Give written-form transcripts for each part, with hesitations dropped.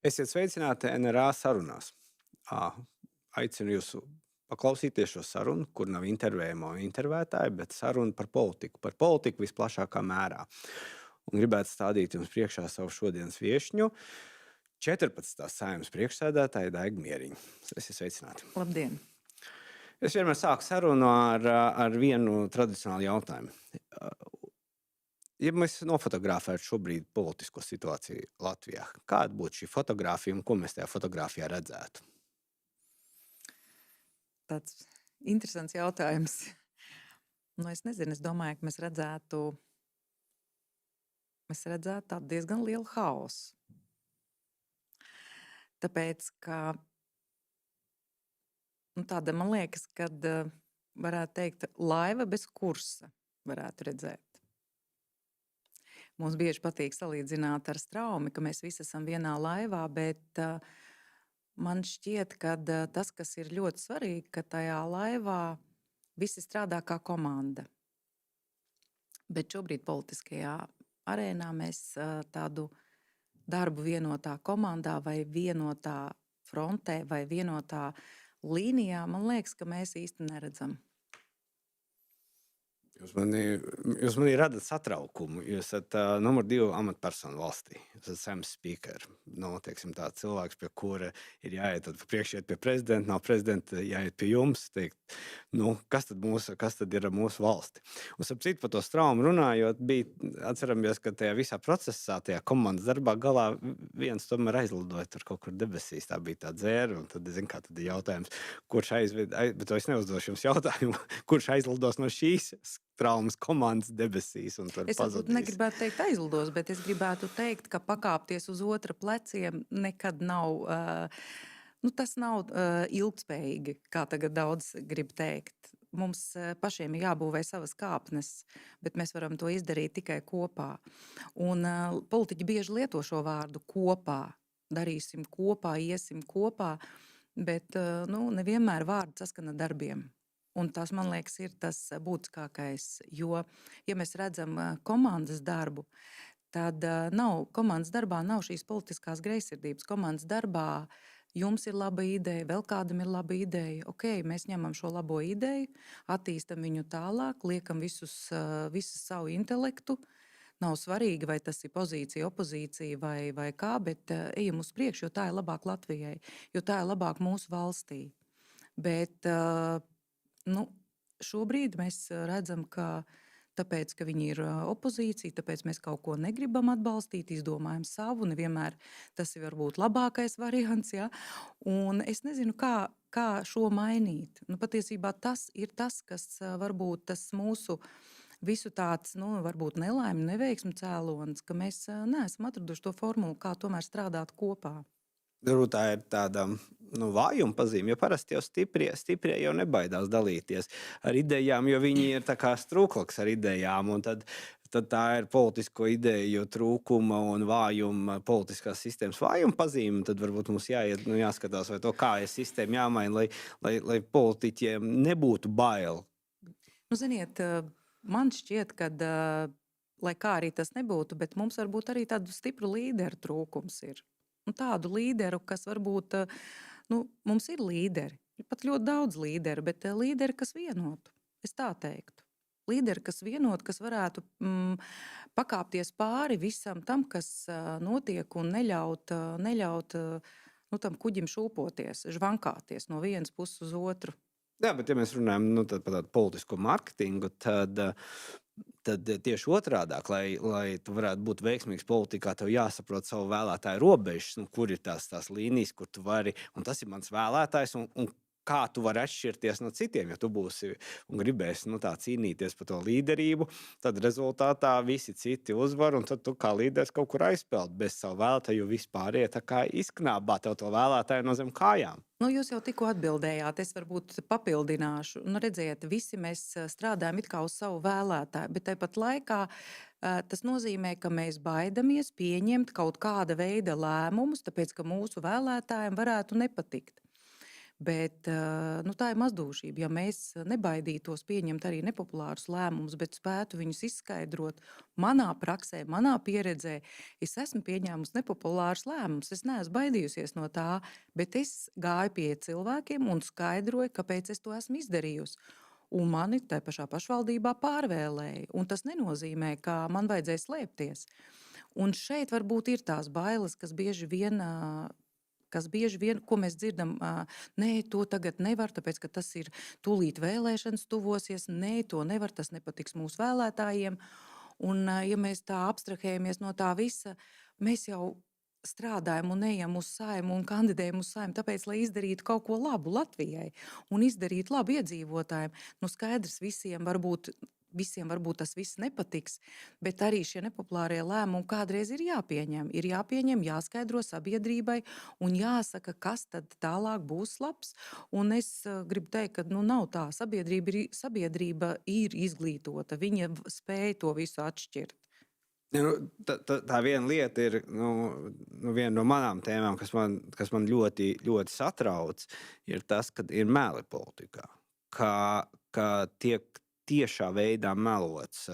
Esiet sveicināti NRA sarunās. Aicinu jūs paklausīties šo sarunu, kur nav intervējamo intervētāji, bet saruna par politiku visplašākā mērā. Un gribētu stādīt jums priekšā savu šodienas viešņu, 14. Saeimas priekšsēdētāju Daigu Mieriņu. Esiet sveicināti. Labdien! Es vienmēr sāku sarunu ar vienu tradicionālu jautājumu. Ja mēs nofotografētu šobrīd politisko situāciju Latvijā, kāda būtu šī fotografija un ko mēs tajā fotografijā redzētu? Tāds interesants jautājums. Es nezinu, es domāju, ka mēs redzētu tādu diezgan lielu haosu. Tāpēc, ka tāda, man liekas, kad varētu teikt, laiva bez kursa varētu redzēt. Mums bieži patīk salīdzināt ar straumi, ka mēs visi esam vienā laivā, bet man šķiet, ka tas, kas ir ļoti svarīgi, ka tajā laivā visi strādā kā komanda. Bet šobrīd politiskajā arēnā mēs tādu darbu vienotā komandā vai vienotā frontē vai vienotā līnijā, man liekas, ka mēs īsti neredzam. Jūs manī radat satraukumu. Jūs esat numur 2 amatpersonu valstī. Jūs esat Saeimas spīkeri. Teiksim, tāds cilvēks, pie kura ir jāiet priekšiet pie prezidenta, nav prezidenta jāiet pie jums, teikt, kas tad ir mūsu valsti. Un ap citu par to straumu runājot, atceramies, ka tajā visā procesā, tajā komandas darbā galā viens tomēr aizlidoja tur kaut kur debesīs. Tā bija tā dzēra, un tad, tad ir jautājums, bet es neuzdošu jums jautājumu, kurš aizlidos no šīs traumas komandas debesīs un tur pazudīs. Es negribētu teikt aizlidos, bet es gribētu teikt, ka pakāpties uz otra pleciem nekad nav, tas nav ilgspējīgi, kā tagad daudz grib teikt. Mums pašiem ir jābūvē savas kāpnes, bet mēs varam to izdarīt tikai kopā. Un politiķi bieži lieto šo vārdu kopā. Darīsim kopā, iesim kopā, bet nevienmēr vārdi saskana darbiem. Un tas, man liekas, ir tas būtiskākais, jo, ja mēs redzam komandas darbu, tad komandas darbā nav šīs politiskās greizsirdības. Komandas darbā jums ir laba ideja, vēl kādam ir laba ideja. Ok, mēs ņemam šo labo ideju, attīstam viņu tālāk, liekam visu savu intelektu. Nav svarīgi, vai tas ir pozīcija, opozīcija vai kā, bet ejam uz priekšu, jo tā ir labāk Latvijai, jo tā ir labāk mūsu valstī. Bet šobrīd mēs redzam, ka tāpēc, ka viņi ir opozīcija, tāpēc mēs kaut ko negribam atbalstīt, izdomājam savu, nevienmēr tas ir varbūt labākais variants, ja? Un es nezinu, kā šo mainīt. Patiesībā tas ir tas, kas varbūt tas mūsu visu tāds, varbūt nelaimi, neveiksmu cēlonis, ka mēs neesam atraduši to formulu, kā tomēr strādāt kopā. Tā ir tāda vājuma pazīme, jo parasti jau stiprie jau nebaidās dalīties ar idejām, jo viņi ir tā kā strūklaks ar idejām, un tad tā ir politisko ideju trūkuma un vājuma, politiskās sistēmas vājuma pazīme, tad varbūt mums jāskatās, vai to kā ir sistēma jāmaina, lai politiķiem nebūtu bail. Ziniet, man šķiet, ka, lai kā arī tas nebūtu, bet mums varbūt arī tādu stipru līderu trūkums ir. Tādu līderu, kas varbūt, mums ir līderi, ir pat ļoti daudz līderu, bet līderi, kas vienotu, es tā teiktu. Līderi, kas vienotu, kas varētu pakāpties pāri visam tam, kas notiek un neļaut tam kuģim šūpoties, žvankāties no vienas puses uz otru. Jā, bet ja mēs runājam par tādu politisko marketingu, tad tieši otrādāk, lai tu varētu būt veiksmīgs politikā, tev jāsaprot savu vēlētāju robežas, kur ir tās līnijas, kur tu vari, un tas ir mans vēlētājs, un kā tu vari atšķirties no citiem, ja tu būsi un gribēsi cīnīties par to līderību, tad rezultātā visi citi uzvar, un tad tu kā līderis kaut kur aizpeld bez savu vēlētāju, vispār tā kā izknābā tev to vēlētāju no zem kājām. Jūs jau tikko atbildējāt, es varbūt papildināšu. Redziet, visi mēs strādājam it kā uz savu vēlētāju, bet tāpat laikā tas nozīmē, ka mēs baidamies pieņemt kaut kāda veida lēmumus, tāpēc, ka mūsu vēlētājiem varētu nepatikt. Bet nu, tā ir mazdūšība. Ja mēs nebaidītos pieņemt arī nepopulārus lēmumus, bet spētu viņus izskaidrot, manā praksē, manā pieredzē, es esmu pieņēmusi nepopulārus lēmumus. Es neesmu baidījusies no tā, bet es gāju pie cilvēkiem un skaidroju, kāpēc es to esmu izdarījusi. Un mani tajā pašā pašvaldībā pārvēlēja. Un tas nenozīmē, ka man vajadzēja slēpties. Un šeit varbūt ir tās bailes, kas bieži vien, ko mēs dzirdam, nē, to tagad nevar, tāpēc, ka tas ir tūlīt vēlēšanas tuvosies, nē, to nevar, tas nepatiks mūsu vēlētājiem. Un, ja mēs tā abstrahējamies no tā visa, mēs jau strādājam un ejam uz Saeimu un kandidējam uz Saeimu, tāpēc, lai izdarītu kaut ko labu Latvijai un izdarītu labu iedzīvotājiem. Nu, skaidrs, visiem varbūt tas viss nepatiks, bet arī šie nepopulārie lēmumi kādreiz ir jāpieņem. Ir jāpieņem, jāskaidro sabiedrībai un jāsaka, kas tad tālāk būs labs. Un es gribu teikt, ka nav tā. Sabiedrība ir izglītota, viņa spēja to visu atšķirt. Tā viena lieta ir viena no manām tēmām, kas man ļoti, ļoti satrauc, ir tas, ka ir meli politikā. Ka tiek tiešā veidā melots.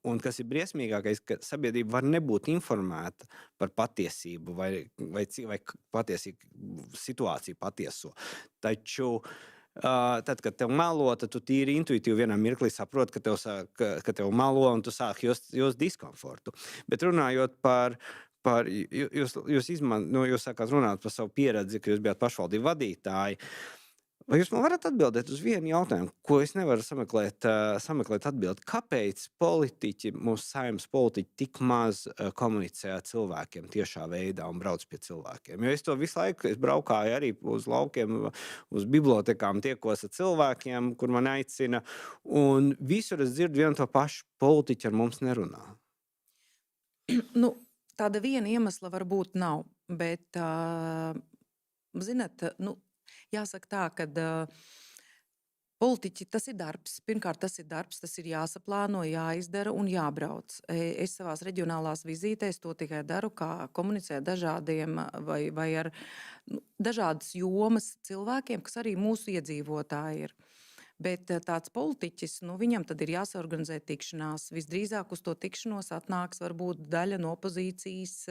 Un kas ir briesmīgākais, ka sabiedrība var nebūt informēta par patiesību vai patiesību situāciju patieso. Taču tad, kad tev melo, tad tu tīri intuitīvi vienā mirklī saproti, ka tev melo un tu sāki just diskomfortu. Bet runājot par jūs sākāt runāt par savu pieredzi, ka jūs bijāt pašvaldību vadītāji. Vai jūs man varat atbildēt uz vienu jautājumu, ko es nevaru sameklēt atbildi? Kāpēc politiķi, mūsu Saeimas politiķi, tik maz komunicē ar cilvēkiem tiešā veidā un brauc pie cilvēkiem? Jo es to visu laiku braukāju arī uz laukiem, uz bibliotekām, tiekos ar cilvēkiem, kur man aicina, un visur es dzirdu vienu to pašu: politiķi ar mums nerunā. Tāda viena iemesla varbūt nav, bet, zināt, jāsaka tā, ka politiķi, tas ir darbs. Pirmkārt, tas ir darbs, tas ir jāsaplāno, jāizdara un jābrauc. Es savās reģionālās vizītēs to tikai daru, kā komunicēt dažādiem vai ar dažādas jomas cilvēkiem, kas arī mūsu iedzīvotāji ir. Bet tāds politiķis, viņam tad ir jāsaorganizē tikšanās. Visdrīzāk uz to tikšanos atnāks varbūt daļa no opozīcijas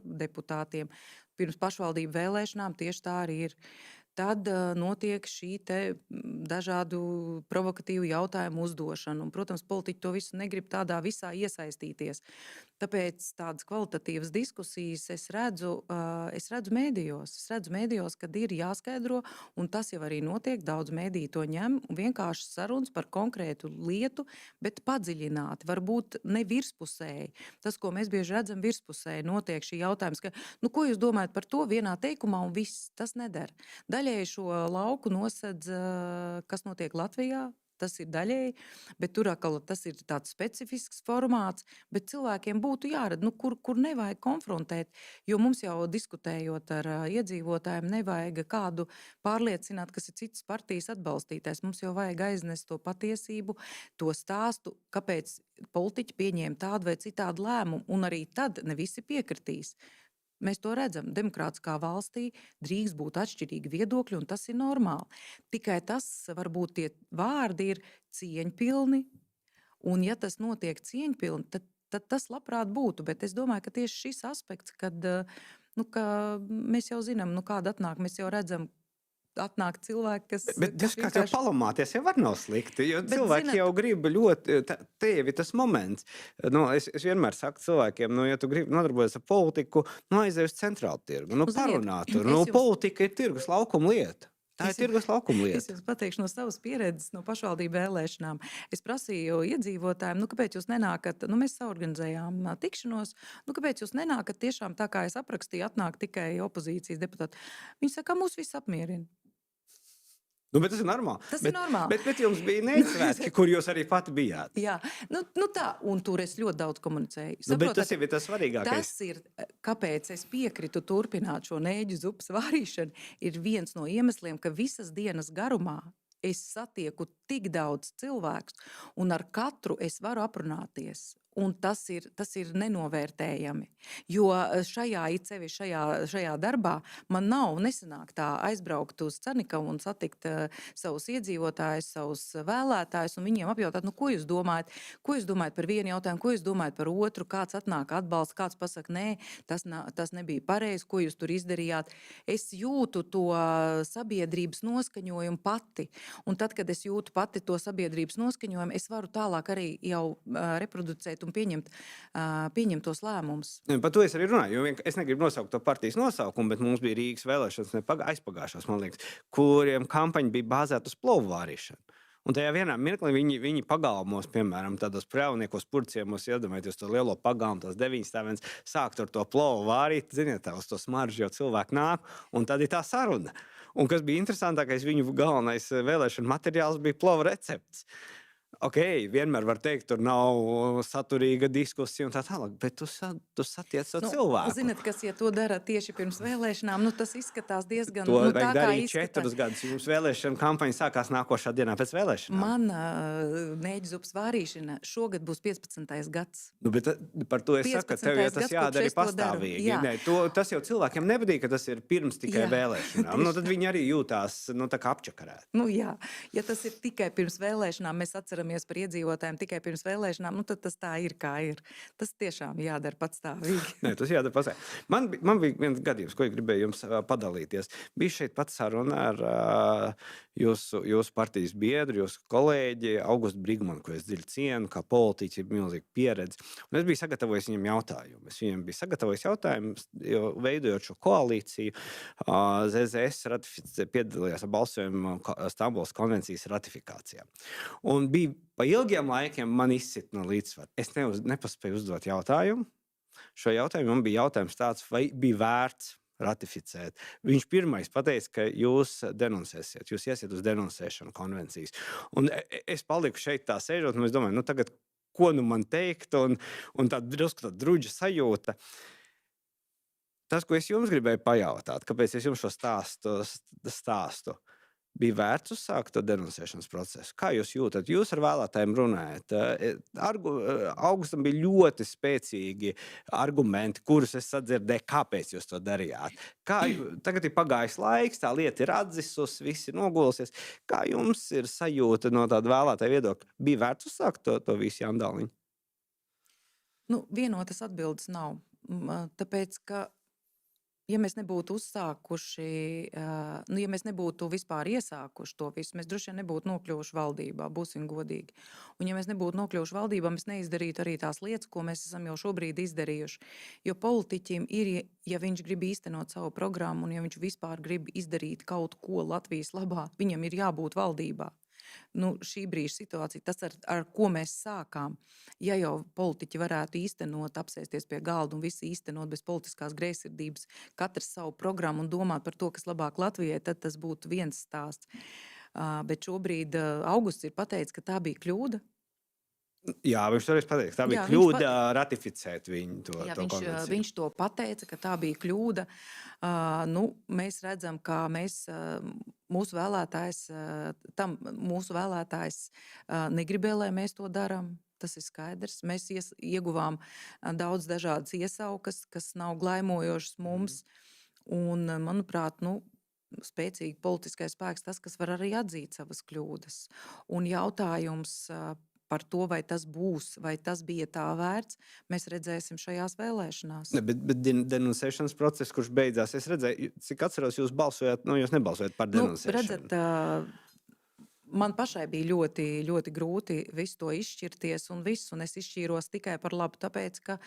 deputātiem. Pirms pašvaldību vēlēšanām tieši tā arī ir. Tad notiek šī dažādu provokatīvu jautājumu uzdošana. Un, protams, politiķi to visu negrib tādā visā iesaistīties. Tāpēc tādas kvalitatīvas diskusijas es redzu mēdījos. Es redzu mēdījos, kad ir jāskaidro, un tas jau arī notiek. Daudz mēdīju to ņem, vienkārši sarunas par konkrētu lietu, bet padziļināti, varbūt ne virspusēji. Tas, ko mēs bieži redzam virspusēji, notiek šī jautājums, ka, ko jūs domājat par to vienā teikumā, un viss tas nedara. Daļēji šo lauku nosedz, kas notiek Latvijā. Tas ir daļēji, bet tur atkal tas ir tāds specifisks formāts, bet cilvēkiem būtu jārada, kur nevajag konfrontēt, jo mums jau diskutējot ar iedzīvotājiem nevajag kādu pārliecināt, kas ir citas partijas atbalstītājs. Mums jau vajag aiznest to patiesību, to stāstu, kāpēc politiķi pieņēma tādu vai citādu lēmumu, un arī tad ne visi piekritīs. Mēs to redzam. Demokrātiskā valstī drīkst būt atšķirīgi viedokļi, un tas ir normāli. Tikai tas, varbūt tie vārdi ir cieņpilni, un ja tas notiek cieņpilni, tad tas labprāt būtu. Bet es domāju, ka tieši šis aspekts, kad ka mēs jau zinām, kāda atnāk, mēs jau redzam, atnāk cilvēki, kas... Bet dažkārt jau palamāties jau var nav slikti, jo cilvēki jau grib ļoti... Te jau ir tas moments. Es vienmēr saku cilvēkiem, ja tu gribi nodarboties ar politiku, aizej uz centrālu tirgu, parunā tur. Politika ir tirgus laukuma lieta. Tā ir tirgus laukuma lieta. Es jums pateikšu no savas pieredzes, no pašvaldību vēlēšanām. Es prasīju iedzīvotājiem, kāpēc jūs nenākat, mēs saorganizējām tikšanos, kāpēc jūs nenākat tiešām tā, kā es aprakstīju, atnāk tikai opozīcijas deputāti. Viņi saka, mūs viss apmierina. Bet tas ir normāli. Tas ir normāli. Bet jums bija neizsvētki, kur jūs arī pati bijāt. Jā, tā, un tur es ļoti daudz komunicēju. Bet tas jau ir tas svarīgākais. Tas ir, kāpēc es piekritu turpināt šo nēģu zupas vārīšanu, ir viens no iemesliem, ka visas dienas garumā es satieku tik daudz cilvēkus, un ar katru es varu aprunāties. Un tas ir nenovērtējami. Jo šajā darbā man nesanāk tā aizbraukt uz Canikavu un satikt savus iedzīvotājus, savus vēlētājus un viņiem apjautāt, nu, ko jūs domājat? Ko jūs domājat par vienu jautājumu, ko jūs domājat par otru, kāds atnāk atbalsts, kāds pasaka, nē, tas nebija pareizi, ko jūs tur izdarījāt. Es jūtu to sabiedrības noskaņojumu pati. Un tad, kad es jūtu pati to sabiedrības noskaņojumu, es varu tālāk arī jau reproducēt un pieņemt tos lēmumus. Par to es arī runāju, jo es negribu nosaukt to partijas nosaukumu, bet mums bija Rīgas vēlēšanas aizpagājušās, man liekas, kuriem kampaņa bija bāzēta uz plovu vārīšanu. Un tajā vienā mirklī viņi pagalmos, piemēram, tādos prēvniekos, purciemos, iedomājieties to lielo pagalmu, tās 9 stāvēns, sākt ar to plovu vārīt, ziniet, tā uz to smaržu, jo cilvēki nāk, un tad ir tā saruna. Un kas bija interesantākais, viņu galvenais vēlēšana materiāls bija plovu recepts. Ok, vienmēr var teikt, tur nav saturīga diskusija un tā tālāk, bet tu satiec to cilvēku. Zināt, kas, ja to dara tieši pirms vēlēšanām, tas izskatās diezgan... To vajag darīt 4 gadus. Jums vēlēšana kampaņa sākās nākošā dienā pēc vēlēšanām. Man Nēģzupas vārīšana šogad būs 15. gads. Bet par to es saku, ka tev tas jādara pastāvīgi. Nē, tas jau cilvēkiem nepatīk, ka tas ir pirms tikai vēlēšanām. Tad viņi arī jūtās tā kā apčakarēti. Jā, ja tas ir tikai pirms vēlēšanām, mēs atceramies par iedzīvotājiem tikai pirms vēlēšanām, tad tas tā ir, kā ir. Tas tiešām jādara patstāvīgi. Nē, tas jādara patstāvīgi. Man bija viens gadījums, ko gribēju jums padalīties. Bija šeit pats saruna ar jūsu partijas biedru, jūsu kolēģi Augustu Brigmanu, ko es dziļi cienu, kā politiķi, milzīga pieredze. Un es biju sagatavojis viņam jautājumu. Jo veidojot šo koalīciju, ZZS piedalījās ar balsojumu Stambulas konvencijas ratifikācijā. Un bija pa ilgiem laikiem man izsit no līdzsvara. Es nepaspēju uzdot jautājumu. Šo jautājumu man bija jautājums tāds, vai bija vērts ratificēt. Viņš pirmais pateica, ka jūs denunsēsiet, jūs iesiet uz denunsēšanu konvencijas. Un es paliku šeit tā sēžot, un es domāju, tagad, ko man teikt, un tā drusku tā druģa sajūta. Tas, ko es jums gribēju pajautāt, kāpēc es jums šo stāstu, bija vērts uzsākt to denunsēšanas procesu. Kā jūs jūtat? Jūs ar vēlētājiem runājat. Augustam bija ļoti spēcīgi argumenti, kurus es sadzirdēju, kāpēc jūs to darījāt. Tagad ir pagājis laiks, tā lieta ir atzisus, viss ir nogulusies. Kā jums ir sajūta no tāda vēlētāja viedokļa? Bija vērts uzsākt to visu jandāliņu? Vienotas atbildes nav. Tāpēc, ka ja mēs nebūtu uzsākuši, ja mēs nebūtu vispār iesākuši to visu, mēs droši vien nebūtu nokļuvuši valdībā, būsim godīgi. Un ja mēs nebūtu nokļuvuši valdībā, mēs neizdarītu arī tās lietas, ko mēs esam jau šobrīd izdarījuši. Jo politiķim ir, ja viņš grib īstenot savu programmu un ja viņš vispār grib izdarīt kaut ko Latvijas labā, viņam ir jābūt valdībā. Šī brīža situācija, tas ar ko mēs sākām, ja jau politiķi varētu īstenot, apsēsties pie galda un visi īstenot bez politiskās greizsirdības, katrs savu programmu un domāt par to, kas labāk Latvijai, tad tas būtu viens stāsts. Bet šobrīd Augusts ir pateicis, ka tā bija kļūda. Jā, viņš toreiz pateica, ka tā bija kļūda ratificēt viņu to konvenciju. Viņš to pateica, ka tā bija kļūda. Mēs redzam, ka mūsu vēlētājs negribēja, lai mēs to darām. Tas ir skaidrs. Mēs ieguvām daudz dažādas iesaukas, kas nav glaimojošas mums. Un, manuprāt, spēcīgi politiskais spēks tas, kas var arī atzīt savas kļūdas. Un jautājums par to, vai tas būs, vai tas bija tā vērts, mēs redzēsim šajās vēlēšanās. Bet denunsēšanas process, kurš beidzās, es redzēju, cik atceros, jūs balsojāt, jūs nebalsojat par denunsēšanu. Man pašai bija ļoti, ļoti grūti visu to izšķirties un es izšķīros tikai par labu, tāpēc, ka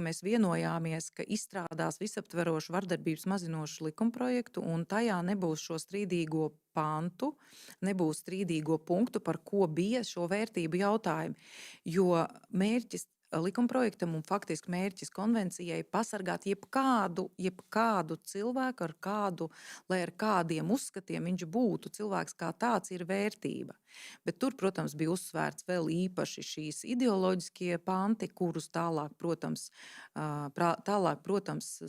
mēs vienojāmies, ka izstrādās visaptverošu vardarbības mazinošu likumprojektu un tajā nebūs šo strīdīgo pantu, nebūs strīdīgo punktu, par ko bija šo vērtību jautājumi, jo mērķis likumprojektam un faktiski mērķis konvencijai pasargāt jebkādu cilvēku, lai ar kādiem uzskatiem viņš būtu. Cilvēks kā tāds ir vērtība. Bet tur, protams, bija uzsvērts vēl īpaši šīs ideoloģiskie panti, kurus tālāk, protams,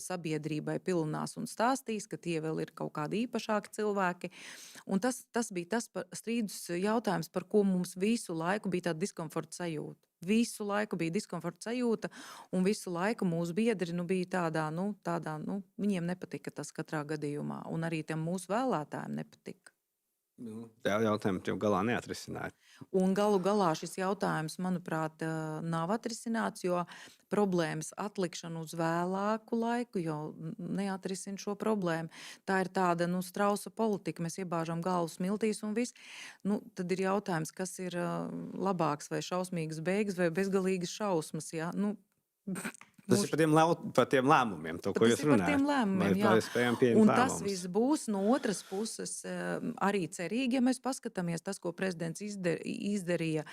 sabiedrībai pilinās un stāstīs, ka tie vēl ir kaut kādi īpašāki cilvēki. Un tas bija tas strīdus jautājums, par ko mums visu laiku bija tāda diskomforta sajūta. Visu laiku bija diskomforta sajūta, un visu laiku mūsu biedri bija tādā, viņiem nepatika tas katrā gadījumā, un arī tiem mūsu vēlētājiem nepatika. Tā jautājuma jau galā neatrisināja. Un galu galā šis jautājums, manuprāt, nav atrisināts, jo problēmas atlikšana uz vēlāku laiku jau neatrisina šo problēmu. Tā ir tāda strausa politika. Mēs iebāžam galvu smiltīs un viss. Tad ir jautājums, kas ir labāks, vai šausmīgas beigas, vai bezgalīgas šausmas. Ja? Tas ir par tiem lēmumiem, to, ko jūs runājat. Par tiem lēmumiem, jā. Un tas viss būs no otras puses arī cerīgi, ja mēs paskatāmies tas, ko prezidents izdarīja.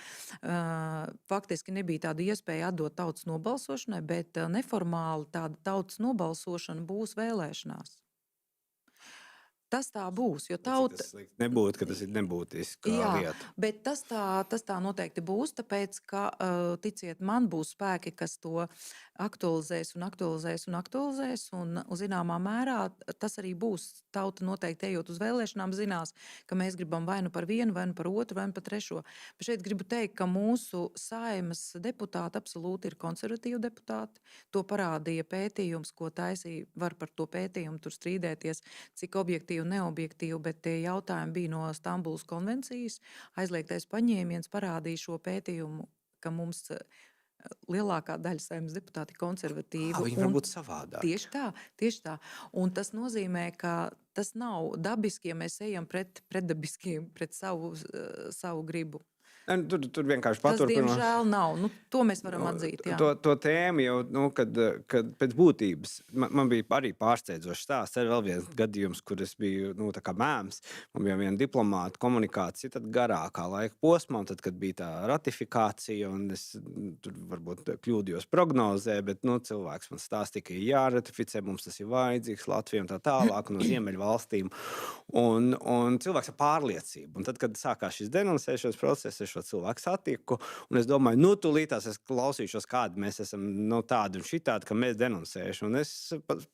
Faktiski nebija tāda iespēja atdot tautas nobalsošanai, bet neformāli tāda tautas nobalsošana būs vēlēšanās. Tas tā būs, jo tauta... Nebūtu, ka tas ir nebūtiska lieta. Bet tas tā noteikti būs, tāpēc, ka, ticiet man, būs spēki, kas to aktualizēs, un zināmā mērā tas arī būs. Tauta noteikti ejot uz vēlēšanām zinās, ka mēs gribam vai nu par vienu, vai nu par otru, vai nu par trešo. Bet šeit gribu teikt, ka mūsu Saeimas deputāti absolūti ir konservatīvi deputāti. To parādīja pētījums, ko taisīja, var par to pētījumu tur strīdēties, cik objektīvi un neobjektīvi, bet tie jautājumi bija no Stambulas konvencijas. Aizliegtais paņēmiens parādīja šo pētījumu, ka mums lielākā daļa Saeimas deputāti ir konservatīvi. Viņi var būt savādāk. Tieši tā. Un tas nozīmē, ka tas nav dabiski, ja mēs ejam pretdabiskiem, pret savu gribu. Tur vienkārši paturpināt. Tas, diemžēl, nav. To mēs varam atzīt. Jā. To tēmu jau, kad pēc būtības man bija arī pārsteidzošs stāsts. Arī vēl viens gadījums, kur es biju tā kā mēms. Man bija viena diplomāta komunikācija tad garākā laika posmā, un tad, kad bija tā ratifikācija, un es tur varbūt kļūdījos prognozē, bet cilvēks man stāstīja, ka jāratificē, mums tas ir vajadzīgs Latvijam tā tālāk no Ziemeļvalstīm. Un cilvēks ar pārliecību. Un tad, kad sākās šis denunsēšanas process, šo cilvēku satiku, un es domāju, tūlītās es klausīšos, kādi mēs esam tādi un šitādi, ka mēs denunsējuši. Un es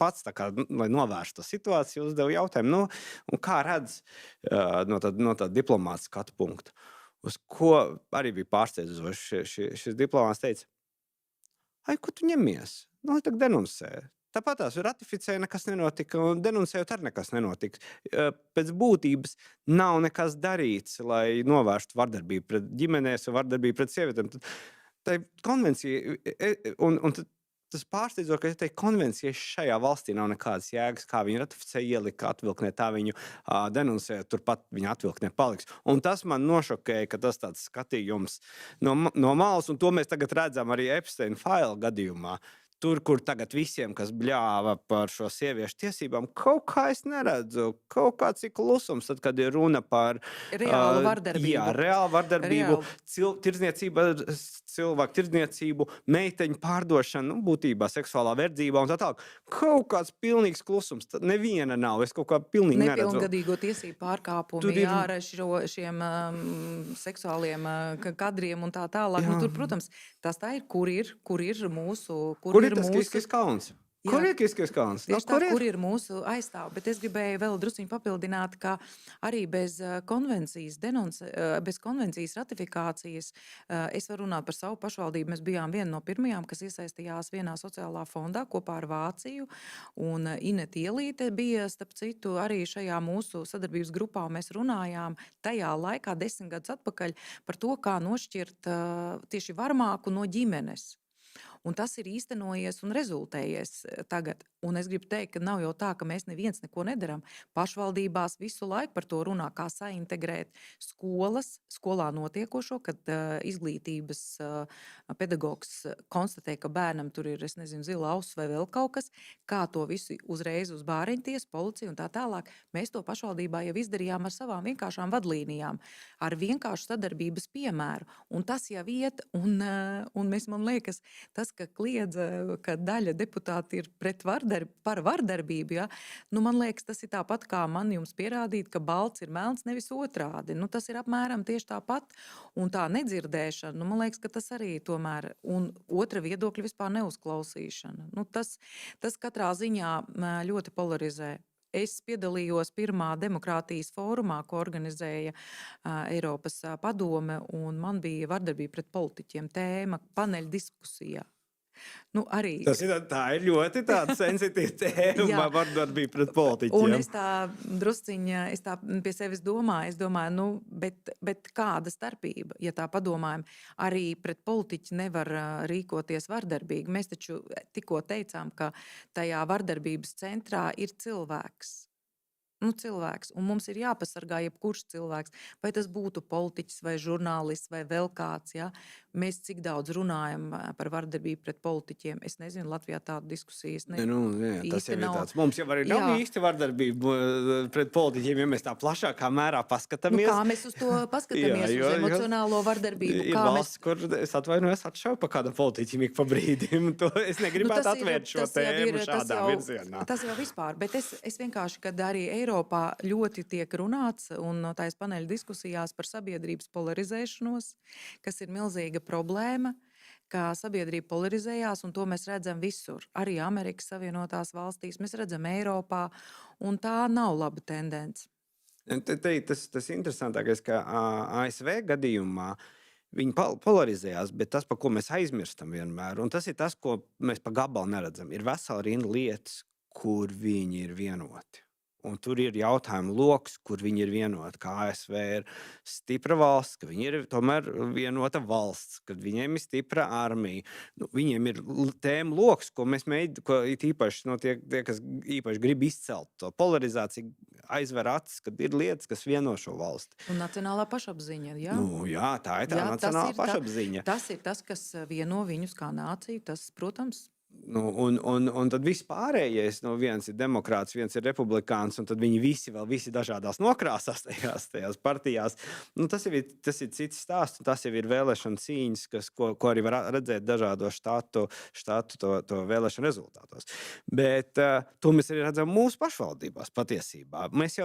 pats, tā kā, lai novērstu to situāciju, uzdevu jautājumu, un kā redz no tāda diplomāta skatu punktu, uz ko arī bija pārsteidzoši. Šis diplomāts teica, ko tu ņemies? Tak denunsē. Tāpat tās ratificēja, nekas nenotika, un denunsējot arī nekas nenotiks. Pēc būtības nav nekas darīts, lai novērstu vardarbību pret ģimenēs un vardarbību pret sievietēm. Tā konvencija, un tas pārsteidzo, ka tai konvencijai šajā valstī nav nekādas jēgas, kā viņi ratificē, ielika atvilknē, tā viņu denunsē, turpat viņa atvilknē paliks. Un tas man nošokēja, ka tas tāds skatījums no malas, un to mēs tagad redzam arī Epsteina faila gadījumā. Tur, kur tagad visiem, kas bļāva par šo sieviešu tiesībām, kaut kā es neredzu, kaut kāds ir klusums, tad, kad ir runa par reālu vardarbību. Jā, reālu vardarbību, cilvēku tirdzniecību, meiteņu pārdošanu, būtībā seksuālā verdzībā un tā tālāk. Kaut kāds pilnīgs klusums, neviena nav, es kaut kā pilnīgi neredzu. Nepilngadīgo tiesību pārkāpumi, ar šiem seksuāliem kadriem un tā tālāk. Tur, protams, tas tā ir, kur ir mūsu... Kur ir tas Kiskis kalns? Kur ir Kiskis kalns? Tieši tā, kur ir mūsu aizstāv. Bet es gribēju vēl drusciņu papildināt, ka arī bez konvencijas ratifikācijas, es varu runāt par savu pašvaldību, mēs bijām viena no pirmajām, kas iesaistījās vienā sociālā fondā kopā ar Vāciju, un Inete Ielīte bija, starp citu, arī šajā mūsu sadarbības grupā, mēs runājām tajā laikā 10 gadus atpakaļ par to, kā nošķirt tieši varmāku no ģimenes. Un tas ir īstenojies un rezultējies tagad. Un es gribu teikt, ka nav jau tā, ka mēs neviens neko nedaram. Pašvaldībās visu laiku par to runā, kā saintegrēt skolā notiekošo, kad izglītības pedagogs konstatē, ka bērnam tur ir, es nezinu, zila auss vai vēl kaut kas, kā to visu uzreiz uz bāriņties, policiju un tā tālāk. Mēs to pašvaldībā jau izdarījām ar savām vienkāršām vadlīnijām, ar vienkāršu sadarbības piemēru. Un tas jau iet, un mēs, man liekas, tas, ka kliedza, ka daļa deputāti ir par vardarbību, ja? Man liekas, tas ir tāpat kā man jums pierādīt, ka balts ir melns, nevis otrādi. Tas ir apmēram tieši tāpat. Un tā nedzirdēšana, man liekas, ka tas arī tomēr, un otra viedokļa vispār neuzklausīšana. Tas katrā ziņā ļoti polarizē. Es piedalījos pirmā demokrātijas fórumā, ko organizēja Eiropas padome, un man bija vardarbība pret politiķiem tēma paneļa diskusijā. Nu, arī, Tā ir ļoti tāda sensitīva tēma, jā, vardarbība pret un politiķiem. es tā drusciņa, es tā pie sevis domāju, nu, bet kāda starpība, ja tā padomājam, arī pret politiķi nevar rīkoties vardarbīgi. Mēs taču tikko teicām, ka tajā vardarbības centrā ir cilvēks. Nu, cilvēks, un mums ir jāpasargā jebkurš cilvēks, vai tas būtu politiķis vai žurnālists vai vēl kāds, ja? Mēs cik daudz runājam par vardarbību pret politiķiem. Es nezinu, Latvijā tādu diskusijas Ne, nu, jā, tas īsti jau ir nav. tāds. Mums jau arī nav Jā. īsti vardarbība pret politiķiem, ja mēs tā plašākā mērā Nu, paskatāmies. kā mēs uz to paskatāmies, Jo uz emocionālo vardarbību? ir Kā mēs... valsts, kur es atvainojos atšauju pa kādam politiķim ik pa brīdim. To es negribētu tas ir- atvērt šo tas jau ir- tēmu tas šādā jau- virzienā. Tas jau vispār, bet es vienkārši, kad arī Eiropā ļoti tiek runāts un tais paneļa diskusijās par sabiedrības polarizēšanos, kas ir milzīga problēma, ka sabiedrība polarizējās, un to mēs redzam visur. Arī Amerikas Savienotās valstīs, mēs redzam Eiropā, un tā nav laba tendence. Tas interesantākais, ka ASV gadījumā viņi polarizējās, bet tas, par ko mēs aizmirstam vienmēr, un tas ir tas, ko mēs pa gabalu neredzam, ir vesela rinda lietas, kur viņi ir vienoti. Un tur ir jautājumu loks, kur viņi ir vienoti. Kā ASV ir stipra valsts, ka viņi ir tomēr vienota valsts, ka viņiem ir stipra armija. Nu, viņiem ir tēma loks, ko mēs mēģinām, ko īpaši no tie, kas īpaši grib izcelt to polarizāciju, aizver acis, kad ir lietas, kas vieno šo valsti. Un nacionālā pašapziņa, jā. Nu, jā, tā ir tā Jā, tas nacionālā ir tā- pašapziņa. Tas ir tas, kas vieno viņus kā nāciju, tas, protams, Nu, un tad viss pārējais, viens ir demokrāts, viens ir republikāns, un tad viņi visi dažādās nokrāsās tajās partijās. Nu, tas ir cits stāsts, un tas jau ir vēlēšana cīņas, ko arī var redzēt dažādo štatu to vēlēšanu rezultātos. Bet to mēs arī redzam mūsu pašvaldībās patiesībā. Mēs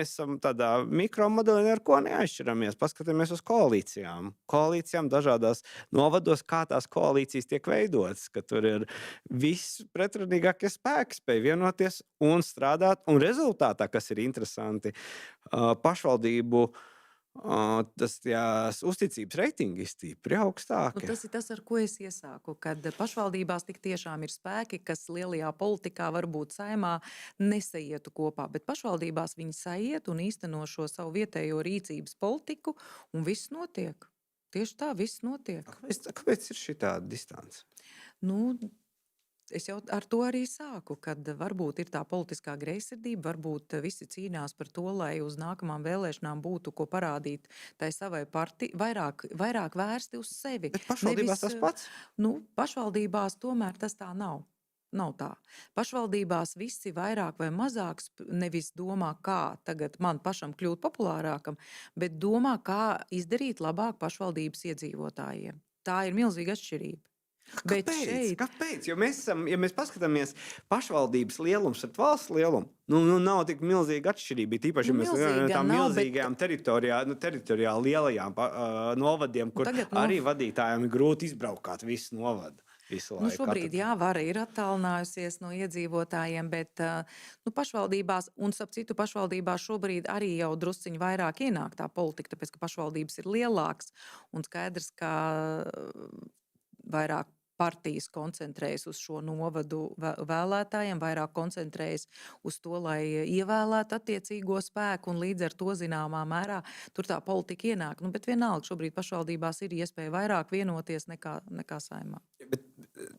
esam tādā mikromodelī, ar ko neatšķiramies. Paskatāmies uz koalīcijām. Koalīcijām dažādās novados, kā tās koalīcijas tiek veidotas, ka tur ir viss pretrunīgākie spēki spēj vienoties un strādāt. Un rezultātā, kas ir interesanti, pašvaldību uzticības reitingi ir stipri augstāki. tas ir tas, ar ko es iesāku, kad pašvaldībās tik tiešām ir spēki, kas lielajā politikā varbūt saimā nesaietu kopā, bet pašvaldībās viņi saiet un īsteno šo savu vietējo rīcības politiku, un viss notiek. Tieši tā, viss notiek. Kāpēc ir šī tāda distance? Nu, es jau ar to arī sāku, kad varbūt ir tā politiskā greizsirdība, varbūt visi cīnās par to, lai uz nākamām vēlēšanām būtu ko parādīt tai savai partijai, vairāk vērsti uz sevi. Bet pašvaldībās tas pats? Nu, pašvaldībās tomēr tas tā nav. Nav tā. Pašvaldībās visi vairāk vai mazāk nevis domā, kā tagad man pašam kļūt populārākam, bet domā, kā izdarīt labāk pašvaldības iedzīvotājiem. Tā ir milzīga atšķirība. Bet šeit Kāpēc? Jo ja mēs paskatāmies pašvaldības lielums pret valsts lielumu, nav tik milzīga atšķirība. Tīpaši, ja mēs runājam par tām milzīgajām teritoriāli lielajām novadiem, kur Tagad, arī vadītājiem ir grūti izbraukāt visu novadu. Šobrīd vara ir attālinājusies no iedzīvotājiem, bet pašvaldībās, un starp citu pašvaldībās šobrīd arī jau drusciņi vairāk ienāk tā politika, tāpēc, ka pašvaldības ir lielāks un skaidrs, ka vairāk partijas koncentrējas uz šo novadu vēlētājiem, vairāk koncentrējas uz to, lai ievēlētu attiecīgo spēku, un līdz ar to zināmā mērā tur tā politika ienāk. Bet vienalga šobrīd pašvaldībās ir iespēja vairāk vienoties nekā saimā. Bet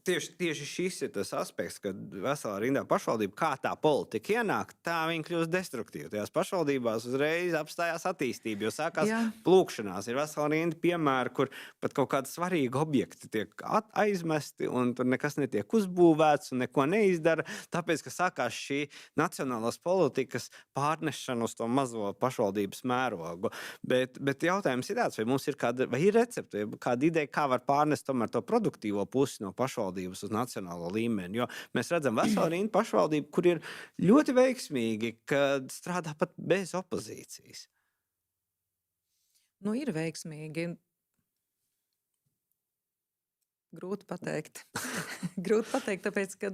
tieši šis ir tas aspekts, kad veselā rindā pašvaldība, kā tā politika ienāk, tā viņa kļūst destruktīva. Tajās pašvaldībās uzreiz apstājās attīstība, jo sākās plūkšanās. Ir vesela rinda piemēri, kur pat kaut kādi svarīgi objekti tiek aizmesti, un tur nekas netiek uzbūvēts un neko neizdara, tāpēc, ka sākās šī nacionālās politikas pārnešana uz to mazo pašvaldības mērogu. Bet jautājums ir tāds, vai mums ir recepte, vai kāda ideja, kā var pārnest tomēr to produktīvo pusi no pašvaldības uz nacionālo līmeni. Jo mēs redzam veselu rindu pašvaldību, kur ir ļoti veiksmīgi, kad strādā pat bez opozīcijas. Ir veiksmīgi. Grūti pateikt. Grūti pateikt, tāpēc, ka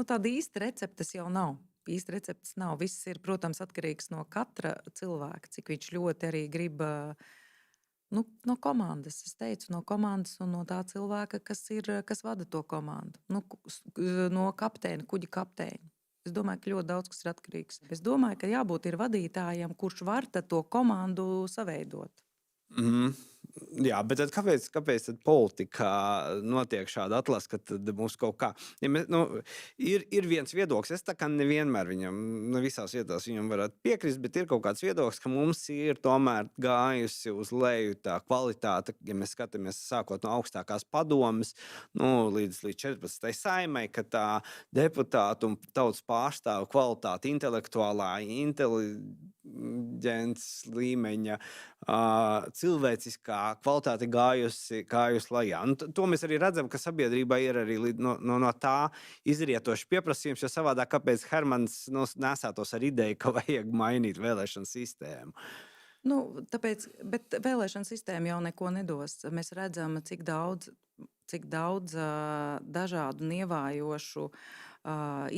tāda īsta receptes jau nav. īsti receptes nav. Viss ir, protams, atkarīgs no katra cilvēka, cik viņš ļoti arī grib no komandas. Es teicu, no komandas un no tā cilvēka, kas vada to komandu. No kapteina, kuģa kapteina. Es domāju, ka ļoti daudz kas ir atkarīgs. Es domāju, ka jābūt ir vadītājam, kurš var tad to komandu saveidot. Mhm. Jā, bet tad kāpēc tad politikā notiek šāda atlase, ka tad mums kaut kā... Ja mēs, ir viens viedoklis, es tā kā nevienmēr viņam, visās vietās viņam varētu piekrist, bet ir kaut kāds viedoklis, ka mums ir tomēr gājusi uz leju tā kvalitāte, ja mēs skatāmies sākot no augstākās padomes, līdz 14. saimai, ka tā deputātu un tautas pārstāvu kvalitāte intelektuālā, inteliģents līmeņa, cilvēciskā kvalitāte gājusi lejā. To mēs arī redzam, ka sabiedrībā ir arī no tā izrietošs pieprasījums, jo savādāk kāpēc Hermans nesētos ar ideju, ka vajag mainīt vēlēšanu sistēmu. Bet vēlēšana sistēma jau neko nedos. Mēs redzam, cik daudz dažādu nievājošu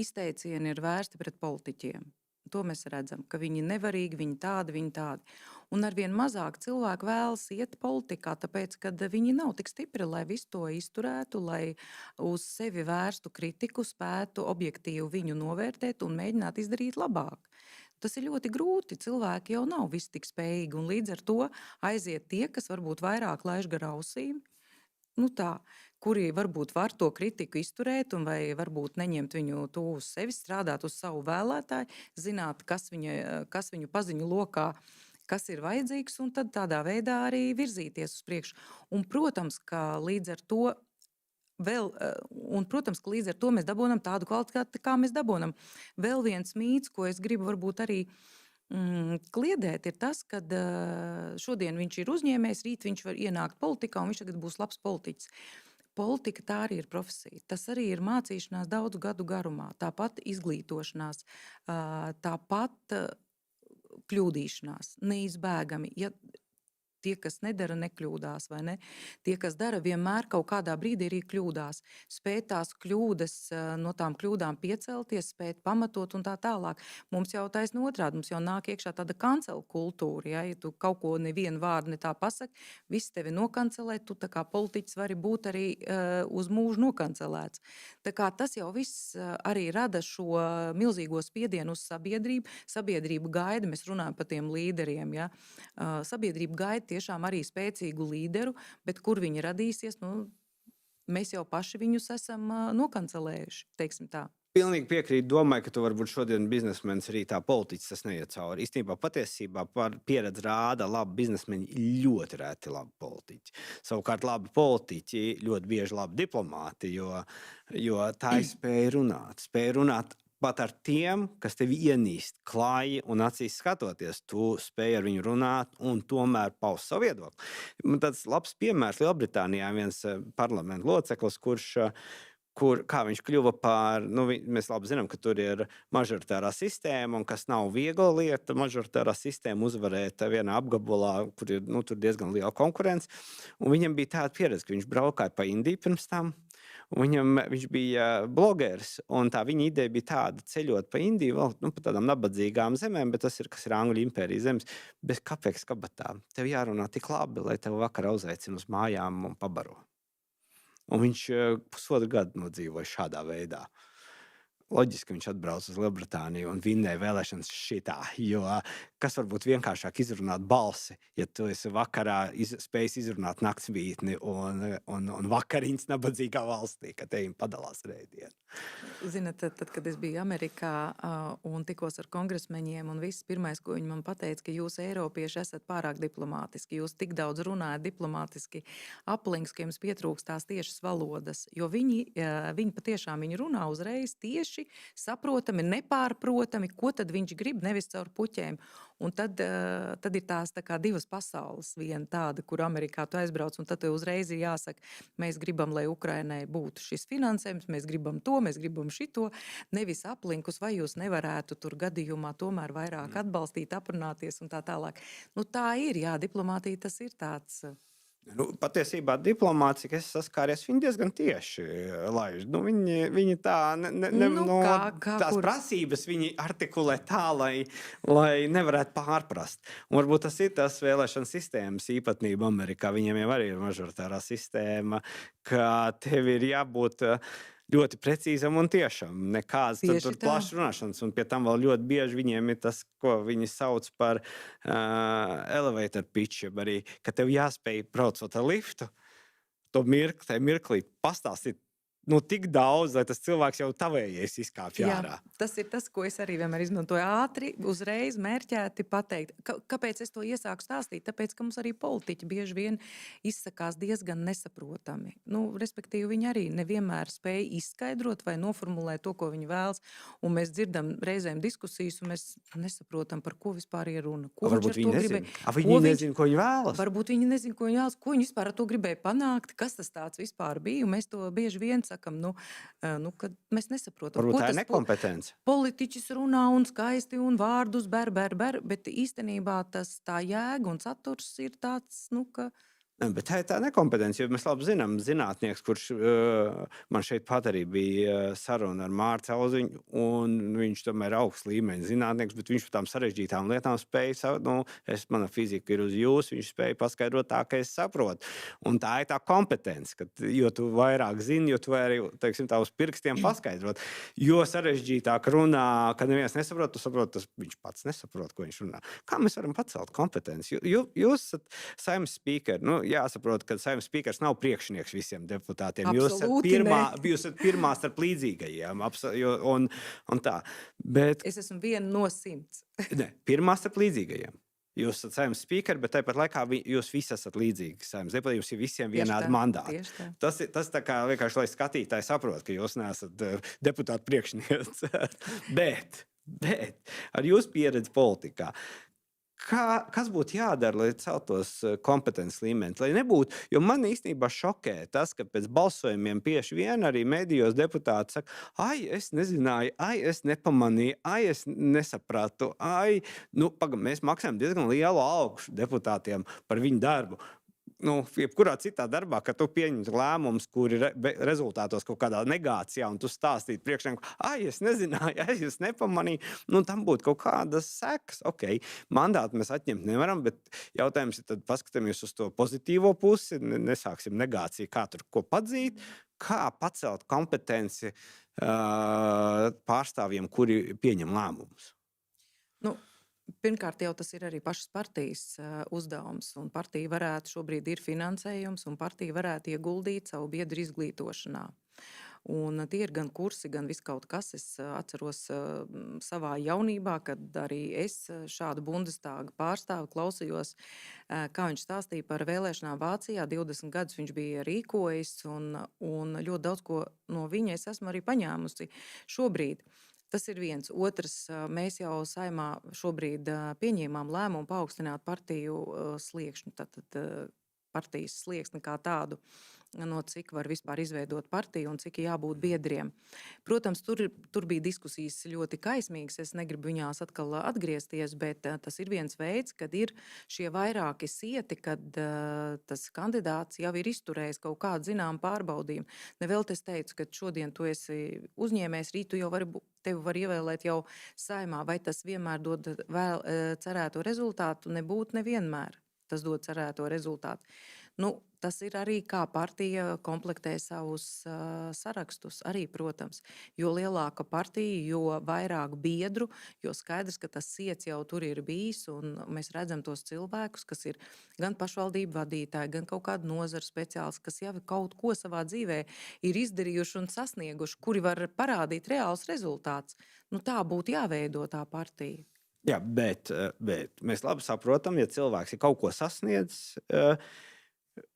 izteicienu ir vērsti pret politiķiem. To mēs redzam, ka viņi nevarīgi, viņi tādi. Un arvien mazāk cilvēku vēlas iet politikā, tāpēc, ka viņi nav tik stipri, lai visu to izturētu, lai uz sevi vērstu kritiku, spētu objektīvi viņu novērtēt un mēģināt izdarīt labāk. Tas ir ļoti grūti. Cilvēki jau nav visi tik spējīgi, un līdz ar to aiziet tie, kas varbūt vairāk laiž gar ausīm, kuri varbūt var to kritiku izturēt un vai varbūt neņemt viņu tuvu uz sevi, strādāt uz savu vēlētāju, zināt, kas viņu paziņu lokā, kas ir vajadzīgs, un tad tādā veidā arī virzīties uz priekšu. Un, protams, ka līdz ar to mēs dabūnam tādu kvalitāti, kā mēs dabūnam. Vēl viens mīts, ko es gribu varbūt arī kliedēt, ir tas, ka šodien viņš ir uzņēmējs, rīt viņš var ienākt politikā un viņš tagad būs labs politiķis. Politika tā arī ir profesija. Tas arī ir mācīšanās daudzu gadu garumā. Tāpat izglītošanās, tāpat kļūdīšanās, neizbēgami. Ja tie, kas nedara, nekļūdās, vai ne? Tie, kas dara, vienmēr kaut kādā brīdī arī kļūdās. Spēt tās kļūdas, no tām kļūdām piecelties, spēt pamatot un tā tālāk. Mums jau taisn otrādi, mums jau nāk iekšā tāda kancela kultūra. Ja tu kaut ko nevienu vārdu ne tā pasaki, viss tevi nokancelē, tu tā kā politiķis vari būt arī uz mūžu nokancelēts. Tā kā tas jau viss arī rada šo milzīgo spiedienu uz sabiedrību. Sabiedrība gaida, mēs runājam par tiem līderiem, ja? Sabiedrība gaida tiešām arī spēcīgu līderu, bet kur viņi radīsies, mēs jau paši viņus esam nokancelējuši, teiksim tā. Pilnīgi piekrītu, domāju, ka tu varbūt šodien biznesmenis arī tā politiķis tas neiet cauri. Īstenībā patiesībā par pieredzi rāda labi biznesmeņi ļoti reti labi politiķi. Savukārt labi politiķi ļoti bieži labi diplomāti, jo tā ir spēja runāt pat ar tiem, kas tevi ienīst klāji un acīs skatoties, tu spēj ar viņu runāt un tomēr paust savu viedokli. Man tāds labs piemērs Lielbritānijā viens parlamenta loceklis, kā viņš kļuva par, mēs labi zinām, ka tur ir mažoritārā sistēma un kas nav viegla lieta, mažoritārā sistēma uzvarēt vienā apgabalā, kur ir tur diezgan liela konkurence. Un viņam bija tāda pieredze, ka viņš braukāja pa Indiju pirms tam. Viņš bija blogeris, un tā viņa ideja bija tāda ceļot pa Indiju, vēl pa tādām nabadzīgām zemēm, bet tas ir, kas ir Angļu impērijas zemes, bez kapeks kabatā. Tev jārunā tik labi, lai tev vakarā uzaicina uz mājām un pabaro. Un viņš pusotru gadu nodzīvoja šādā veidā. Loģiski viņš atbrauc uz Lielbritāniju un vinnēja vēlēšanas šitā, jo kas varbūt vienkāršāk izrunāt balsi, ja tu esi vakarā spējis izrunāt naktsvītni un vakariņas nabadzīgā valstī, ka te viņam padalās rēdienu. Zinat, tad, kad es biju Amerikā un tikos ar kongresmeņiem un viss pirmais, ko viņi man pateica, ka jūs Eiropieši esat pārāk diplomātiski, jūs tik daudz runājat diplomātiski aplinks, ka jums pietrūkst tās tiešas valodas, jo viņi patiešām runā uzreiz tieši saprotami, nepārprotami, ko tad viņš grib, nevis caur puķēm. Un tad ir tās tā kā divas pasaules. Viena tāda, kur Amerikā tu aizbrauc, un tad tev uzreiz ir jāsaka, mēs gribam, lai Ukrainai būtu šis finansējums, mēs gribam to, mēs gribam šito, nevis aplinkus, vai jūs nevarētu tur gadījumā tomēr vairāk atbalstīt, aprunāties un tā tālāk. Tā ir, jā, diplomātija tas ir tāds Nu, patiesībā diplomācija, kas saskāries, viņi diezgan tieši laiž. Nu, viņi tā, Nu, no kā tās kur? prasības viņi artikulē tā, lai nevarētu pārprast. Un varbūt tas ir tas vēlēšana sistēmas īpatnība Amerikā. Viņiem jau arī ir mažoritārā sistēma, ka tev ir jābūt ļoti precīzam un tiešam. Nekāds tur Tieši tā. plašs runāšanas, un pie tam vēl ļoti bieži viņiem ir tas, ko viņi sauc par elevator pitch, jeb arī, ka tev jāspēj braucot ar liftu, to mirklī pastāstīt tik daudz, lai tas cilvēks jau tavējais izkāpj Jā, ārā. tas ir tas, ko es arī vienmēr izmantoju. Ātri, uzreiz mērķēti pateikt. Kāpēc es to iesāku stāstīt? Tāpēc, ka mums arī politiķi bieži vien izsakās diezgan nesaprotami. Respektīvi, viņi arī nevienmēr spēj izskaidrot vai noformulēt to, ko viņi vēlas. Un mēs dzirdam reizēm diskusijas, un mēs nesaprotam, par ko vispār ir runa. Ko Varbūt viņš ar to viņi gribēja? nezina. Viņi nezina, ko viņi vēlas. Varbūt viņi nezina, ko viņi vēlas, ko viņi vispār ar to gribēja panākt, kas tas tāds vispār bija. Un mēs to bieži vien sakam, kad mēs nesaprotam, Varbūt ko tā ir tas nekompetence. politiķis runā un skaisti un vārdus ber, bet īstenībā tā jēga un saturs ir tāds, ka Bet tā ir tā nekompetence, jo mēs labi zinām, zinātnieks, kurš man šeit pat arī bija saruna ar Mārtu Auziņu, un viņš tomēr ir augsts līmeņa zinātnieks, bet viņš par tām sarežģītām lietām spēja, mana fizika ir uz jūs, viņš spēja paskaidrot tā, ka es saprotu. Un tā ir tā kompetence, ka jo tu vairāk zini, jo tu vari, teiksim, tā uz pirkstiem paskaidrot. Jo sarežģītāk runā, ka neviens nesaprot, tu saproti, tas viņš pats nesaprot, ko viņš runā. Kā mēs varam pacelt kompetenci? Jūs esat Saeimas spīkeri, jāsaprot, ka Saeimas spīkers nav priekšnieks visiem deputātiem. Absolūti Jūs esat pirmā starp līdzīgajiem. Un tā. Bet, es esmu viena no 100. ne, pirmā starp līdzīgajiem. Jūs esat Saeimas spīkeri, bet tāpat laikā jūs visi esat līdzīgi Saeimas deputāti. Jums ir visiem vienādi mandāti. Tas tā kā vienkārši, lai skatītāji saprot, ka jūs neesat deputātu priekšnieks. bet ar jūsu pieredzi politikā, kas būtu jādara, lai celtos kompetences līmenis? Lai nebūtu, jo man īstenībā šokē tas, ka pēc balsojumiem bieži vien arī medijos deputāti saka, es nezināju, es nepamanīju, es nesapratu, mēs maksājam diezgan lielu algu deputātiem par viņu darbu. Jebkurā citā darbā, kad tu pieņem lēmumus, kuri rezultātos kaut kādā negācijā, un tu stāstītu priekšniekam, es nezināju, es nepamanīju, tam būtu kaut kādas sekas. Ok, mandātu mēs atņemt nevaram, bet jautājums ir, tad paskatāmies uz to pozitīvo pusi, nesāksim negāciju, kā tur ko padzīt, kā pacelt kompetenci pārstāvjiem, kuri pieņem lēmumus. Pirmkārt, jau tas ir arī pašas partijas uzdevums, un partija varētu šobrīd ir finansējums, un partija varētu ieguldīt savu biedru izglītošanā. Un tie ir gan kursi, gan viss kaut kas. Es atceros savā jaunībā, kad arī es šādu Bundestāga pārstāvu klausījos, kā viņš stāstīja par vēlēšanām Vācijā. 20 gadus viņš bija rīkojis, un ļoti daudz ko no viņa es esmu arī paņēmusi šobrīd. Tas ir viens. Otrs, mēs jau Saeimā šobrīd pieņēmām lēmumu paaugstināt partiju sliekšņu, tātad partijas slieksni kā tādu, no cik var vispār izveidot partiju un cik jābūt biedriem. Protams, tur bija diskusijas ļoti kaismīgas, es negribu viņās atkal atgriezties, bet tas ir viens veids, kad ir šie vairāki sieti, kad tas kandidāts jau ir izturējis kaut kādu zinām pārbaudījumu. Nevēl es teicu, ka šodien tu esi uzņēmējs, rīt tu jau tevi var ievēlēt jau Saeimā, vai tas vienmēr dod cerēto rezultātu? Nebūtu nevienmēr. Tas dod cerēto rezultātu. Tas ir arī kā partija komplektē savus sarakstus, arī, protams. Jo lielāka partija, jo vairāk biedru, jo skaidrs, ka tas siets jau tur ir bijis, un mēs redzam tos cilvēkus, kas ir gan pašvaldību vadītāji, gan kaut kādu nozaru speciālisti, kas jau kaut ko savā dzīvē ir izdarījuši un sasnieguši, kuri var parādīt reāls rezultāts. Tā būtu jāveido tā partija. Jā, bet mēs labi saprotam, ja cilvēks ir kaut ko sasniedzis,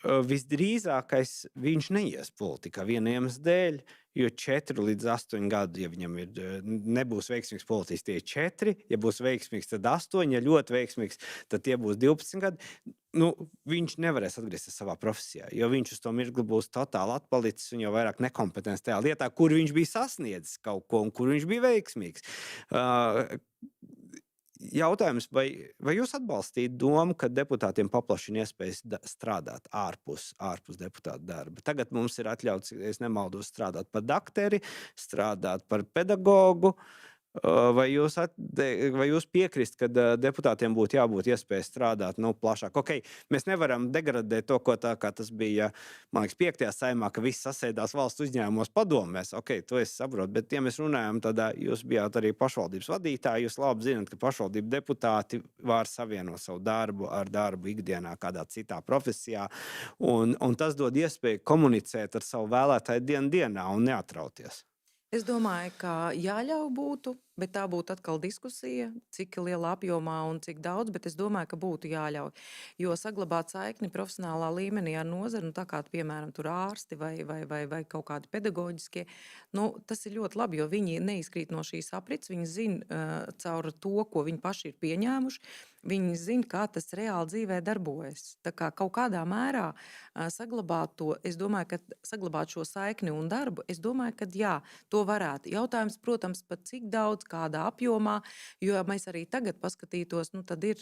visdrīzākais viņš neies politikā viena iemesla dēļ, jo 4 līdz 8 gadi, ja viņam nebūs veiksmīgs politiķis, tie ir 4, ja būs veiksmīgs, tad 8, ja ļoti veiksmīgs, tad tie būs 12 gadi. Viņš nevarēs atgriezties savā profesijā, jo viņš uz to mirkli būs totāli atpalicis un jau vairāk nekompetents tajā lietā, kur viņš bija sasniedzis kaut ko un kur viņš bija veiksmīgs. jautājums, vai jūs atbalstīt domu, ka deputātiem paplašina iespējas strādāt ārpus deputāta darba? Tagad mums ir atļauts, ja es nemaldos, strādāt par dakteri, strādāt par pedagogu. Vai jūs piekrist, ka deputātiem būtu jābūt iespēja strādāt plašāk? Okay, mēs nevaram degradēt to, kā tas bija, man liekas, 5. saimā, ka viss sasēdās valsts uzņēmumos padomēs. Okay, to es saprotu, bet ja mēs runājam, tad jūs bijāt arī pašvaldības vadītāji, jūs labi zināt, ka pašvaldību deputāti var savienot savu darbu ar darbu ikdienā kādā citā profesijā, un tas dod iespēju komunicēt ar savu vēlētāju dienā un neatrauties. Es domāju, ka jāļauj būtu, bet tā būtu atkal diskusija, cik lielā apjomā un cik daudz, bet es domāju, ka būtu jāļauj. Jo saglabāt saikni profesionālā līmenī ar nozari, tā kā, piemēram, tur ārsti vai kaut kādi pedagoģiskie, tas ir ļoti labi, jo viņi neizkrīt no šīs aprits, viņi zina caur to, ko viņi paši ir pieņēmuši, viņi zina, kā tas reāli dzīvē darbojas. Tā kā kaut kādā mērā saglabāt to, es domāju, ka saglabāt šo saikni un darbu, es domāju, ka jā, to varētu. Jautājums, protams, pat cik daudz, kādā apjomā, jo mēs arī tagad paskatītos, tad ir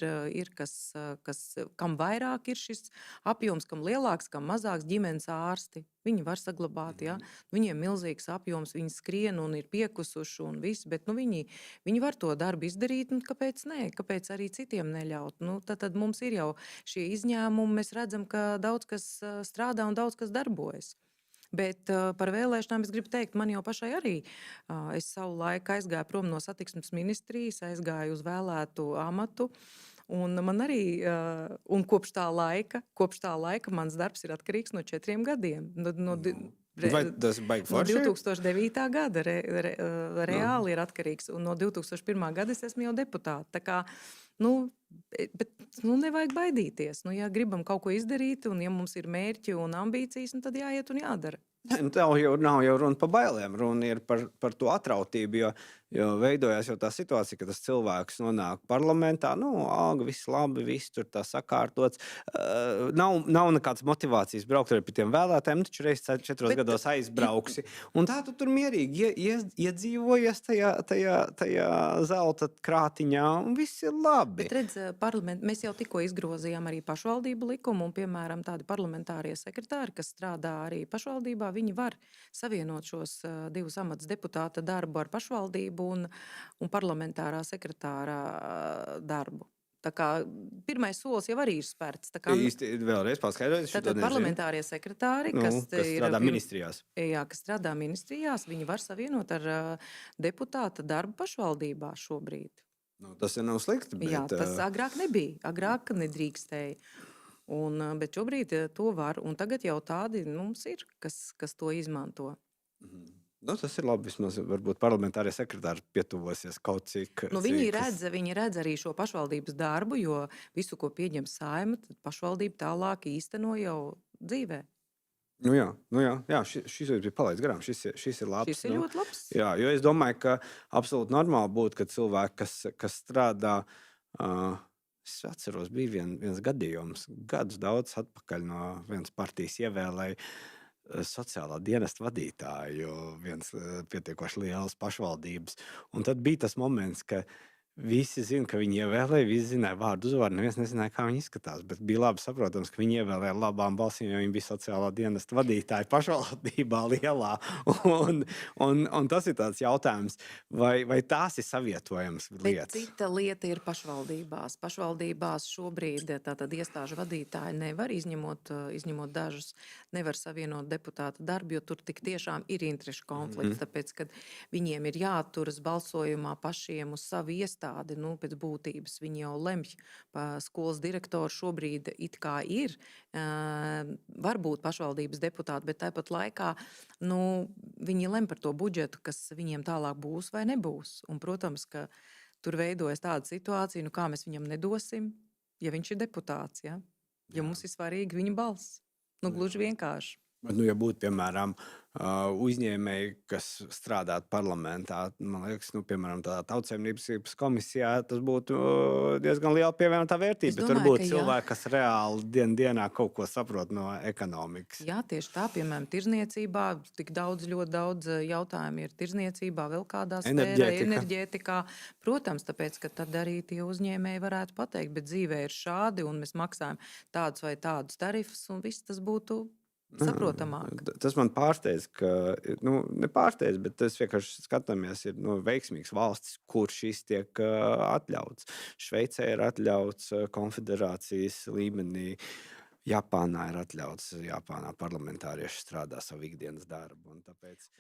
kam vairāk ir šis apjoms, kam lielāks, kam mazāks ģimenes ārsti. Viņi var saglabāt, ja? Viņiem milzīgs apjoms, viņi skrien un ir piekusuši un viss, bet viņi var to darbu izdarīt, un kāpēc ne? Kāpēc arī citiem neļaut? Tad mums ir jau šie izņēmumi, mēs redzam, ka daudz kas strādā un daudz kas darbojas. Bet par vēlēšanām es gribu teikt, man jau pašai arī. Es savu laiku aizgāju prom no satiksmes ministrijas, aizgāju uz vēlētu amatu. Un man arī, un kopš tā laika mans darbs ir atkarīgs no 4 gadiem. Vai tas baigi forši? No 2009. gada reāli ir atkarīgs, un no 2001. gada es esmu jau deputāta. Tā kā, bet nevajag baidīties. Ja gribam kaut ko izdarīt, un ja mums ir mērķi un ambīcijas, tad jāiet un jādara. Nav jau runa par bailēm, runa ir par to atrautību, jo veidojās jau tā situācija, ka tas cilvēks nonāk parlamentā, alga, viss labi, viss tur tā sakārtots. Nav nekādas motivācijas braukt arī pie tiem vēlētājiem, taču reiz 4 gados aizbrauksi. Un tā tu tur mierīgi iedzīvojies tajā zelta krātiņā, un viss ir labi. Bet redz, mēs jau tikko izgrozījām arī pašvaldību likumu, un, piemēram, tādi parlamentārie sekretāri, kas strādā arī pašvaldībā, viņi var savienot šos 2 amatus, deputāta darbu ar pašvaldību un parlamentārā sekretārā darbu. Tā kā pirmais solis jau arī ir spērts. Īsti vēlreiz paskaidrojiet. Tātad parlamentārie sekretāri, kas strādā ministrijās. Jā, kas strādā ministrijās, viņi var savienot ar deputāta darbu pašvaldībā šobrīd. Tas nav slikti. Bet... Jā, tas agrāk nebija. Agrāk nedrīkstēja. Bet šobrīd to var, un tagad jau tādi mums ir, kas to izmanto. Tas ir labi, vismaz varbūt parlamentārie sekretāri pietuvosies kaut cik. Viņi redz arī šo pašvaldības darbu, jo visu, ko pieņem Saeima, tad pašvaldība tālāk īsteno jau dzīvē. Jā, šis bija palaists garām, šis ir labs. Šis ir ļoti labs. Jā, jo es domāju, ka absolūti normāli būtu, ka cilvēki, kas strādā... Es atceros, bija viens gadījums, gadus daudz atpakaļ no vienas partijas ievēlēja sociālā dienesta vadītāju, viens pietiekoši liels pašvaldības. Un tad bija tas moments, ka visi zina, ka viņi ievēlēja, visi zināja vārdu uzvārdu, neviens nezināja, kā viņi izskatās, bet bija labi saprotams, ka viņi ievēlēja labām balsīm, jo viņi bija sociālā dienesta vadītāji pašvaldībā lielā. Un tas ir tāds jautājums, vai tās ir savietojams lietas? Bet cita lieta ir pašvaldībās. Pašvaldībās šobrīd tātad iestāžu vadītāji nevar, izņemot dažus, nevar savienot deputāta darbu, jo tur tik tiešām ir interešu konflikts, tāpēc, kad viņiem ir jāatturas balsojumā pašiem uz savu iestādi, pēc būtības viņi jau lemj. Skolas direktori šobrīd it kā ir, varbūt pašvaldības deputāti, bet tāpat laikā viņi lem par to budžetu, kas viņiem tālāk būs vai nebūs. Un, protams, ka tur veidojas tāda situācija, kā mēs viņam nedosim, ja viņš ir deputāts, ja mums ir svarīgi viņa balss. Gluži vienkārši. Bet, ja būtu, piemēram, uzņēmēji, kas strādātu parlamentā, man liekas, piemēram, tādā Tautsaimniecības komisijā, tas būtu diezgan liela pievienotā Es vērtība. Bet domāju, ka varbūt jā. cilvēki, kas reāli dienā kaut ko saprot no ekonomikas. Jā, tieši tā, piemēram, tirzniecībā, tik ļoti daudz jautājumu ir tirzniecībā, vēl kādā sfērā, enerģētikā. Protams, tāpēc, ka tad arī tie uzņēmēji varētu pateikt, bet dzīvē ir šādi, un mēs maksājam tādus vai tādus tarifus, un viss tas būtu saprotamāk. Tas man pārsteidz, ka, nepārsteidz, bet tas vienkārši skatāmies, ir veiksmīgs valstis, kur šis tiek atļauts. Šveicē ir atļauts konfederācijas līmenī. Japānā ir atļauts, Japānā parlamentārieši strādā savu ikdienas darbu.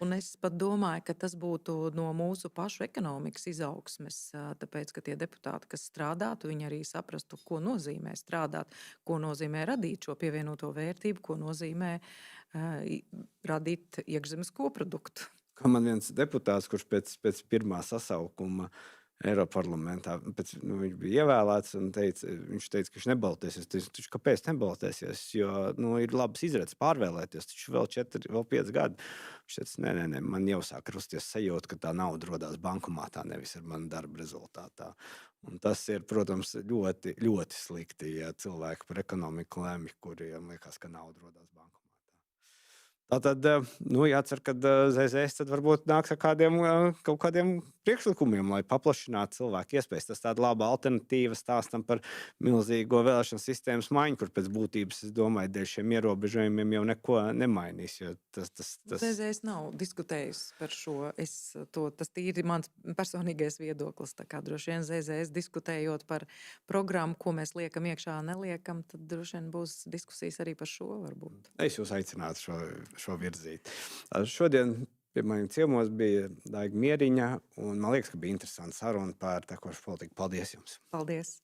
Un es pat domāju, ka tas būtu no mūsu pašu ekonomikas izaugsmes, tāpēc, ka tie deputāti, kas strādātu, viņi arī saprastu, ko nozīmē strādāt, ko nozīmē radīt šo pievienoto vērtību, ko nozīmē radīt iekšzemes koproduktu. Kā man viens deputāts, kurš pēc pirmā sasaukuma Eiroparlamentā, viņš bija ievēlēts un viņš teica, ka viņš nebalsosies. Taču kāpēc nebalsosies? Jo ir labas izredzes pārvēlēties, taču vēl 5 gadi. Viņš teica, nē, man jau sāk rasties sajūta, ka tā nauda rodās bankomātā, nevis ar manu darbu rezultātā. Un tas ir, protams, ļoti, ļoti slikti, ja cilvēki par ekonomiku lemj, kuriem liekas, ka nauda rodās bankomātā. Tātad, jācer, ka ZZS tad varbūt nāks ar kaut kādiem priekšlikumiem, lai paplašinātu cilvēku iespējas. Tas tāda laba alternatīva stāstam par milzīgo vēlēšanu sistēmas maiņu, kur pēc būtības, es domāju, dēļ šiem ierobežojumiem jau neko nemainīs. ZZS nav diskutējusi par šo. Tas tīri mans personīgais viedoklis. Tā kā droši vien ZZS diskutējot par programmu, ko mēs liekam iekšā, neliekam, tad droši vien būs diskusijas arī par šo varbūt. Es jūs aicinātu šo virzīt. Šodien pie maniem ciemos bija Daiga Mieriņa, un man liekas, ka bija interesanta saruna par tekošu politiku. Paldies jums! Paldies!